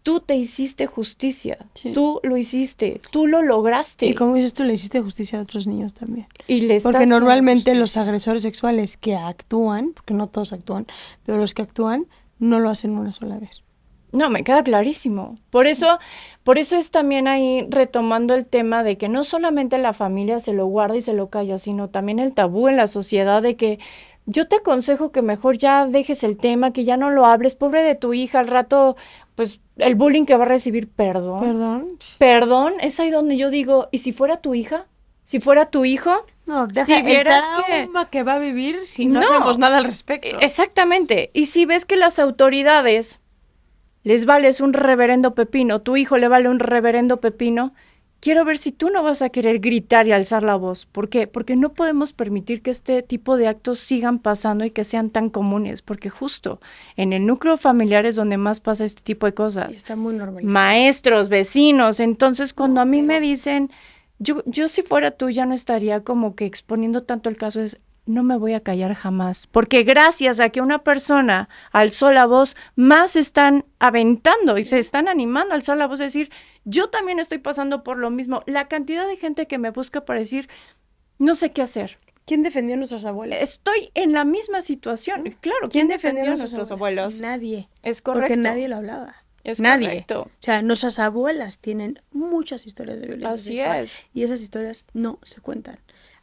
Tú te hiciste justicia, tú lo hiciste, tú lo lograste. Y como dices tú, le hiciste justicia a otros niños también. Y le porque normalmente los agresores sexuales que actúan, porque no todos actúan, pero los que actúan no lo hacen una sola vez. No, me queda clarísimo. Por eso es también ahí retomando el tema de que no solamente la familia se lo guarda y se lo calla, sino también el tabú en la sociedad de que yo te aconsejo que mejor ya dejes el tema, que ya no lo hables, pobre de tu hija, al rato, pues el bullying que va a recibir, perdón, es ahí donde yo digo, ¿y si fuera tu hija? ¿Si fuera tu hijo? No, si vieras el trauma que va a vivir si no hacemos nada al respecto. Exactamente. Y si ves que las autoridades les vales un reverendo pepino, tu hijo le vale un reverendo pepino, quiero ver si tú no vas a querer gritar y alzar la voz. ¿Por qué? Porque no podemos permitir que este tipo de actos sigan pasando y que sean tan comunes, porque justo en el núcleo familiar es donde más pasa este tipo de cosas. Y está muy normalizado. Maestros, vecinos, entonces cuando a mí me dicen, yo si fuera tú ya no estaría como que exponiendo tanto el caso, no me voy a callar jamás, porque gracias a que una persona alzó la voz, más se están aventando y se están animando a alzar la voz, es decir, yo también estoy pasando por lo mismo. La cantidad de gente que me busca para decir, no sé qué hacer. ¿Quién defendió a nuestros abuelos? Estoy en la misma situación. Claro, ¿quién defendió a nuestros abuelos? Nadie. Es correcto. Porque nadie lo hablaba. Es nadie. Correcto. O sea, nuestras abuelas tienen muchas historias de violencia sexual. Es. Y esas historias no se cuentan.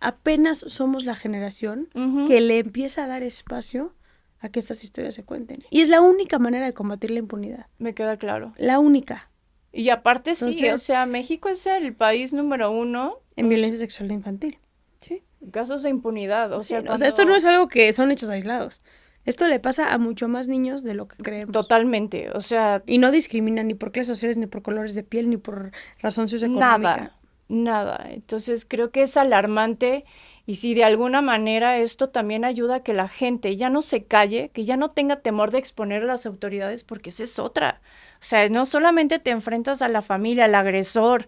Apenas somos la generación que le empieza a dar espacio a que estas historias se cuenten. Y es la única manera de combatir la impunidad. Me queda claro. La única. Y aparte sí, o sea, México es el país número 1 en violencia sexual infantil. Sí. Casos de impunidad. O sea, esto no es algo que son hechos aislados. Esto le pasa a mucho más niños de lo que creemos. Totalmente, o sea... Y no discriminan ni por clases sociales, ni por colores de piel, ni por razón socioeconómica. Nada. Entonces creo que es alarmante y si de alguna manera esto también ayuda a que la gente ya no se calle, que ya no tenga temor de exponer a las autoridades, porque esa es otra. O sea, no solamente te enfrentas a la familia, al agresor,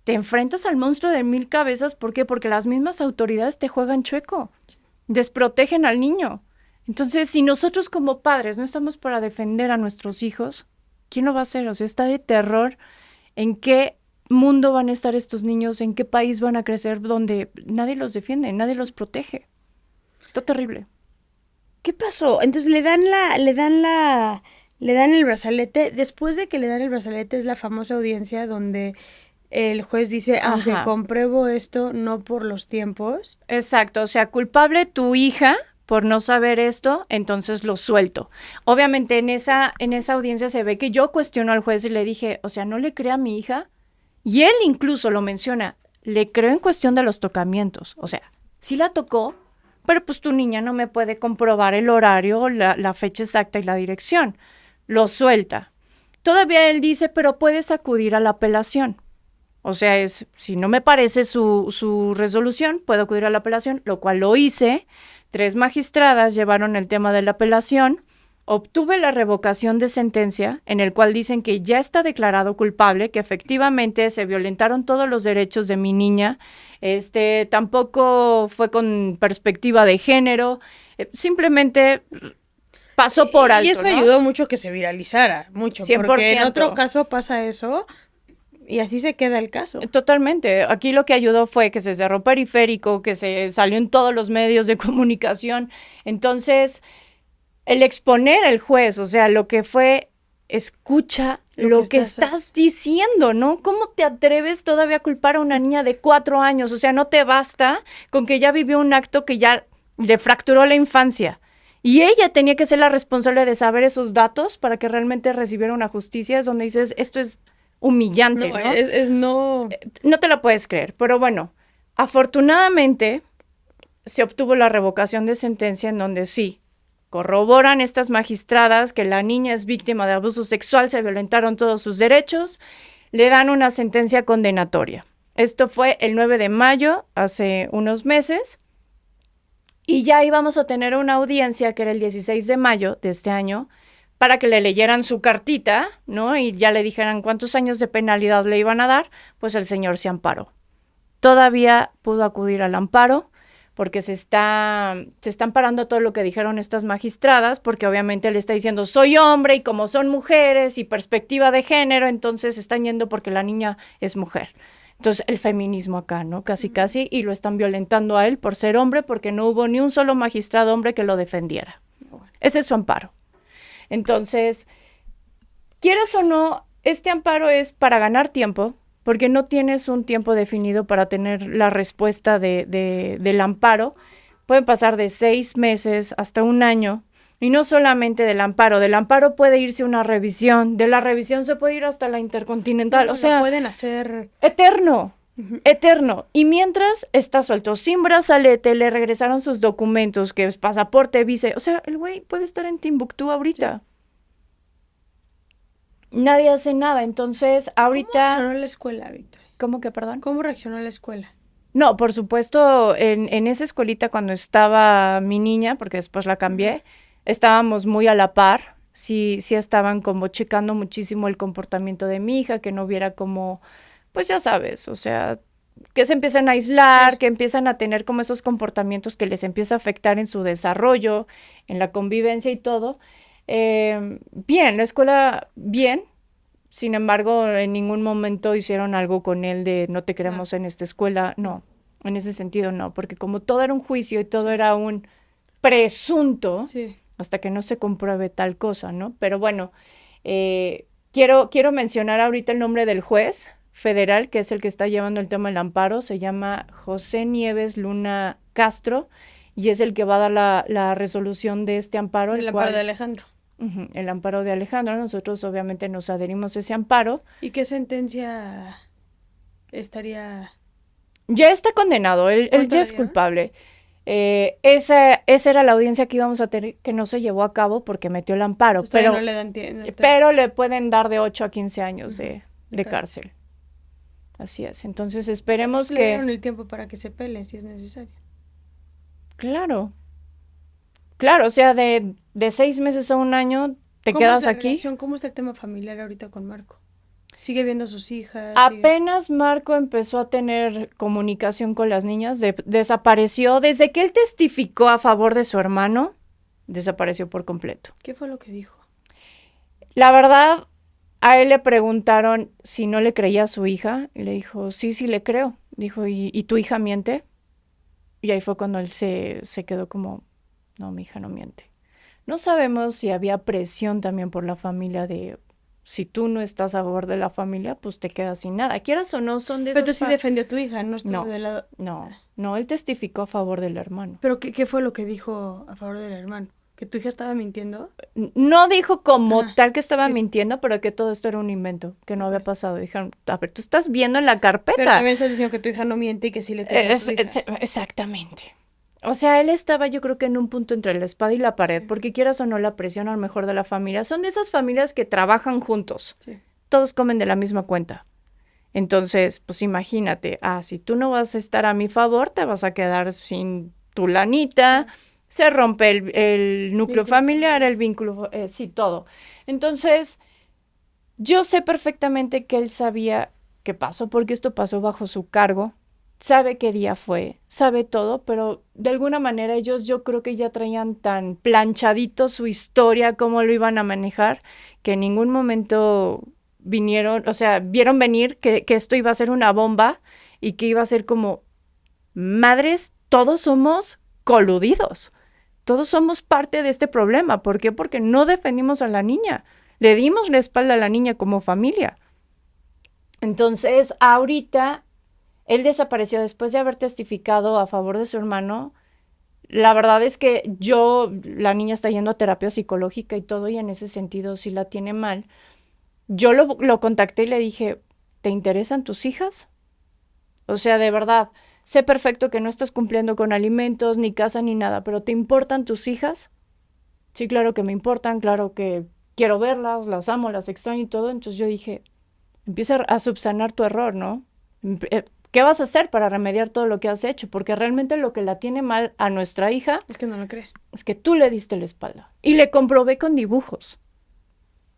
te enfrentas al monstruo de 1000 cabezas. ¿Por qué? Porque las mismas autoridades te juegan chueco, desprotegen al niño. Entonces, si nosotros como padres no estamos para defender a nuestros hijos, ¿quién lo va a hacer? O sea, está de terror en qué mundo van a estar estos niños, en qué país van a crecer donde nadie los defiende, nadie los protege. Está terrible. ¿Qué pasó? Entonces le dan la Le dan el brazalete. Después de que le dan el brazalete es la famosa audiencia donde el juez dice, aunque Ajá. compruebo esto, no por los tiempos. Exacto, o sea, culpable tu hija por no saber esto, entonces lo suelto. Obviamente en esa audiencia se ve que yo cuestiono al juez y le dije, o sea, no le crea a mi hija. Y él incluso lo menciona, le creo en cuestión de los tocamientos. O sea, sí la tocó, pero pues tu niña no me puede comprobar el horario, la fecha exacta y la dirección. Lo suelta. Todavía él dice, pero puedes acudir a la apelación. O sea, si no me parece su resolución, puedo acudir a la apelación, lo cual lo hice. 3 magistradas llevaron el tema de la apelación. Obtuve la revocación de sentencia, en el cual dicen que ya está declarado culpable, que efectivamente se violentaron todos los derechos de mi niña. Tampoco fue con perspectiva de género. Simplemente pasó por alto, Y eso, ¿no? ayudó mucho que se viralizara, mucho. 100%. Porque en otro caso pasa eso y así se queda el caso. Totalmente. Aquí lo que ayudó fue que se cerró Periférico, que se salió en todos los medios de comunicación. Entonces, el exponer al juez, o sea, lo que fue, escucha lo que estás diciendo, ¿no? ¿Cómo te atreves todavía a culpar a una niña de 4 años? O sea, no te basta con que ya vivió un acto que ya le fracturó la infancia. Y ella tenía que ser la responsable de saber esos datos para que realmente recibiera una justicia. Es donde dices, esto es humillante, ¿no? No. No te lo puedes creer, pero bueno, afortunadamente se obtuvo la revocación de sentencia en donde sí, corroboran estas magistradas que la niña es víctima de abuso sexual, se violentaron todos sus derechos, le dan una sentencia condenatoria. Esto fue el 9 de mayo, hace unos meses, y ya íbamos a tener una audiencia que era el 16 de mayo de este año, para que le leyeran su cartita, ¿no? Y ya le dijeran cuántos años de penalidad le iban a dar, pues el señor se amparó. Todavía pudo acudir al amparo porque se está amparando todo lo que dijeron estas magistradas, porque obviamente le está diciendo, soy hombre y como son mujeres y perspectiva de género, entonces están yendo porque la niña es mujer. Entonces, el feminismo acá, ¿no? Casi, y lo están violentando a él por ser hombre, porque no hubo ni un solo magistrado hombre que lo defendiera. Ese es su amparo. Entonces, quieras o no, este amparo es para ganar tiempo, porque no tienes un tiempo definido para tener la respuesta del amparo. Pueden pasar de 6 meses hasta 1 año, y no solamente del amparo puede irse a una revisión, de la revisión se puede ir hasta la intercontinental, o sea, pueden hacer eterno. Eterno. Y mientras está suelto, sin brazalete, le regresaron sus documentos, que es pasaporte, visa. O sea, el güey puede estar en Timbuktu ahorita. Sí. Nadie hace nada. Entonces, ahorita... ¿Cómo reaccionó la escuela, Víctor? ¿Cómo que, perdón? ¿Cómo reaccionó la escuela? No, por supuesto, en esa escuelita cuando estaba mi niña, porque después la cambié, estábamos muy a la par. Sí estaban como checando muchísimo el comportamiento de mi hija, que no hubiera como... Pues ya sabes, o sea, que se empiezan a aislar, que empiezan a tener como esos comportamientos que les empieza a afectar en su desarrollo, en la convivencia y todo. Bien, la escuela, bien. Sin embargo, en ningún momento hicieron algo con él de no te queremos en esta escuela. No, en ese sentido no, porque como todo era un juicio y todo era un presunto, hasta que no se compruebe tal cosa, ¿no? Pero bueno, quiero mencionar ahorita el nombre del juez federal, que es el que está llevando el tema del amparo. Se llama José Nieves Luna Castro y es el que va a dar la resolución de este amparo. El amparo de Alejandro. El amparo de Alejandro. Nosotros obviamente nos adherimos a ese amparo. ¿Y qué sentencia estaría? Ya está condenado, él ya es culpable. Esa era la audiencia que íbamos a tener, que no se llevó a cabo porque metió el amparo, pero, no le dan pero le pueden dar de 8 a 15 años de cárcel. Así es, entonces esperemos que... Le dieron el tiempo para que se pelee si es necesario. Claro, o sea, de 6 meses a 1 año te quedas aquí. ¿Cómo está el tema familiar ahorita con Marco? ¿Sigue viendo a sus hijas? Apenas Marco empezó a tener comunicación con las niñas, desapareció. Desde que él testificó a favor de su hermano, desapareció por completo. ¿Qué fue lo que dijo? La verdad, a él le preguntaron si no le creía a su hija, y le dijo, sí le creo. Dijo, ¿y tu hija miente? Y ahí fue cuando él se quedó como, no, mi hija no miente. No sabemos si había presión también por la familia de si tú no estás a favor de la familia, pues te quedas sin nada. Quieras o no, son de Pero tú esas... sí defendió a tu hija, no estuvo No, del lado. no, él testificó a favor del hermano. ¿Pero qué fue lo que dijo a favor del hermano? ¿Que tu hija estaba mintiendo? No dijo como Ajá, tal que estaba sí. mintiendo, pero que todo esto era un invento, que no había Ok. pasado. Dijeron, a ver, tú estás viendo en la Pero carpeta. también estás diciendo que tu hija no miente y que sí le crees a tu hija. Exactamente. O sea, él estaba yo creo que en un punto entre la espada y la pared, Sí, porque quieras o no la presión a lo mejor de la familia. Son de esas familias que trabajan juntos. sí. Todos comen de la misma cuenta. Entonces, pues imagínate, si tú no vas a estar a mi favor, te vas a quedar sin tu lanita, se rompe el núcleo Vínculo familiar, familiar. el vínculo, sí, todo. Entonces, yo sé perfectamente que él sabía qué pasó, porque esto pasó bajo su cargo, sabe qué día fue, sabe todo, pero de alguna manera ellos yo creo que ya traían tan planchadito su historia, cómo lo iban a manejar, que en ningún momento vinieron, o sea, vieron venir que esto iba a ser una bomba y que iba a ser como, madres, todos somos coludidos, todos somos parte de este problema. ¿Por qué? Porque no defendimos a la niña. Le dimos la espalda a la niña como familia. Entonces, ahorita, él desapareció después de haber testificado a favor de su hermano. La verdad es que la niña está yendo a terapia psicológica y todo, y en ese sentido sí la tiene mal. Yo lo contacté y le dije, ¿te interesan tus hijas? O sea, de verdad, sé perfecto que no estás cumpliendo con alimentos, ni casa, ni nada, pero ¿te importan tus hijas? Sí, claro que me importan, claro que quiero verlas, las amo, las extraño y todo. Entonces yo dije, empieza a subsanar tu error, ¿no? ¿Qué vas a hacer para remediar todo lo que has hecho? Porque realmente lo que la tiene mal a nuestra hija Es que no lo crees. es que tú le diste la espalda. Y le comprobé con dibujos.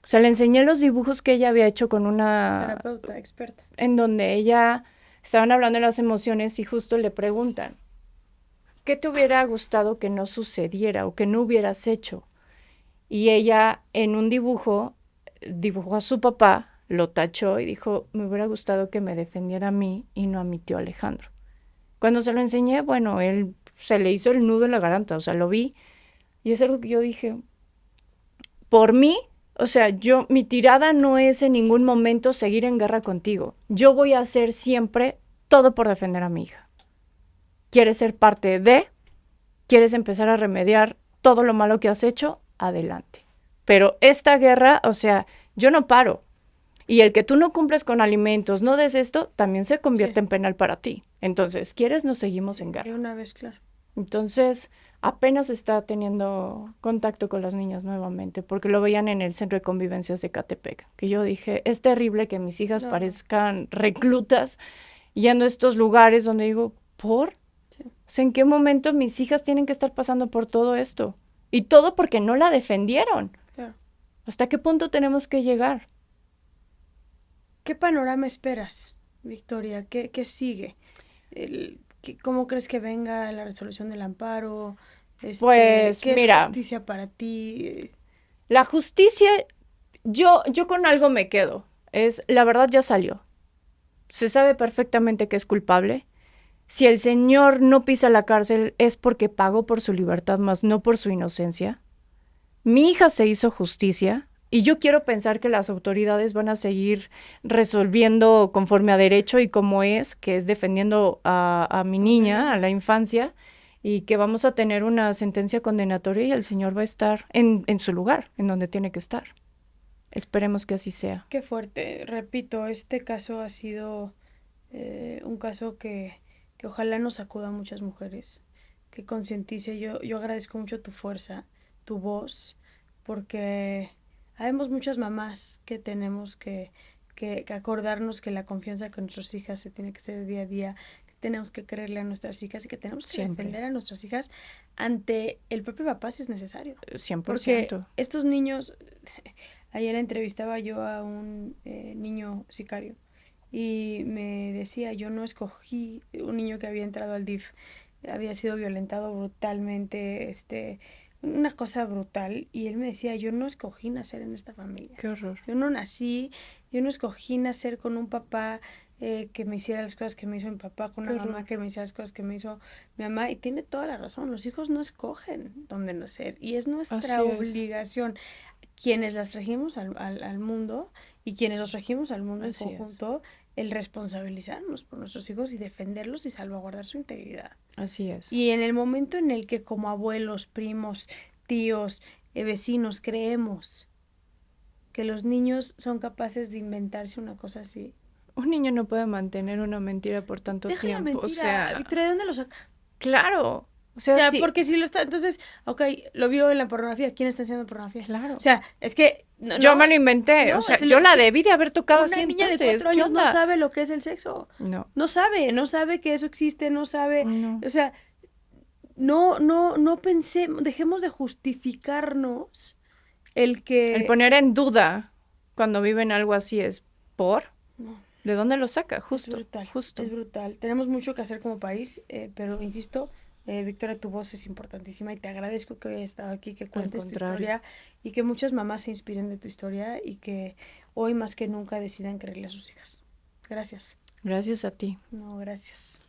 O sea, le enseñé los dibujos que ella había hecho con una... Terapeuta, experta. en donde ella estaban hablando de las emociones y justo le preguntan, ¿qué te hubiera gustado que no sucediera o que no hubieras hecho? Y ella en un dibujo dibujó a su papá, lo tachó y dijo, me hubiera gustado que me defendiera a mí y no a mi tío Alejandro. Cuando se lo enseñé, bueno, él se le hizo el nudo en la garganta, o sea, lo vi y es algo que yo dije, por mí, o sea, mi tirada no es en ningún momento seguir en guerra contigo. Yo voy a hacer siempre todo por defender a mi hija. ¿Quieres ser parte de? ¿Quieres empezar a remediar todo lo malo que has hecho? Adelante. Pero esta guerra, o sea, yo no paro. Y el que tú no cumples con alimentos, no des esto, también se convierte en penal para ti. Entonces, ¿quieres? Nos seguimos en De guerra. una vez, claro. Entonces, apenas está teniendo contacto con las niñas nuevamente, porque lo veían en el centro de convivencias de Catepec. Que yo dije, es terrible que mis hijas No. parezcan reclutas yendo a estos lugares donde digo, ¿por? Sí. O sea, ¿en qué momento mis hijas tienen que estar pasando por todo esto? Y todo porque no la defendieron. Claro. ¿Hasta qué punto tenemos que llegar? ¿Qué panorama esperas, Victoria? ¿Qué sigue? ¿Cómo crees que venga la resolución del amparo? Pues ¿Qué es mira, justicia para ti? la justicia, yo con algo me quedo. La verdad ya salió. Se sabe perfectamente que es culpable. Si el señor no pisa la cárcel es porque pagó por su libertad, más no por su inocencia. Mi hija se hizo justicia y yo quiero pensar que las autoridades van a seguir resolviendo conforme a derecho y como es, que es defendiendo a mi niña, a la infancia, y que vamos a tener una sentencia condenatoria y el señor va a estar en su lugar, en donde tiene que estar. Esperemos que así sea. Qué fuerte. Repito, este caso ha sido un caso que ojalá nos sacuda a muchas mujeres, que concientice. Yo agradezco mucho tu fuerza, tu voz, porque habemos muchas mamás que tenemos que acordarnos que la confianza con nuestras hijas se tiene que hacer día a día, que tenemos que creerle a nuestras hijas y que tenemos que Siempre. defender a nuestras hijas ante el propio papá si es necesario. 100%. Porque estos niños, ayer entrevistaba yo a un niño sicario y me decía, yo no escogí, un niño que había entrado al DIF, había sido violentado brutalmente, una cosa brutal, y él me decía, yo no escogí nacer en esta familia. Qué horror. Yo no nací, yo no escogí nacer con un papá que me hiciera las cosas que me hizo mi papá, con una mamá que me hiciera las cosas que me hizo mi mamá, y tiene toda la razón, los hijos no escogen dónde nacer, y es nuestra obligación, quienes las trajimos al mundo, y quienes los trajimos al mundo en conjunto, el responsabilizarnos por nuestros hijos y defenderlos y salvaguardar su integridad. Así es. Y en el momento en el que como abuelos, primos, tíos, vecinos creemos que los niños son capaces de inventarse una cosa así. Un niño no puede mantener una mentira por tanto tiempo. La mentira. O sea, Victoria, ¿de dónde lo saca? Claro. O sea, sí. Porque si lo está, entonces, ok, lo vio en la pornografía, ¿quién está haciendo pornografía? Claro. O sea, es que... yo me lo inventé, o sea, yo la debí de haber tocado así entonces. Una niña de 4 años no sabe lo que es el sexo. No sabe que eso existe, no sabe, o sea, no pensemos, dejemos de justificarnos el poner en duda cuando viven algo así es ¿de dónde lo saca? Justo. Es brutal. Tenemos mucho que hacer como país, pero insisto, Victoria, tu voz es importantísima y te agradezco que hayas estado aquí, que cuentes tu historia y que muchas mamás se inspiren de tu historia y que hoy más que nunca decidan creerle a sus hijas. Gracias. Gracias a ti. No, gracias.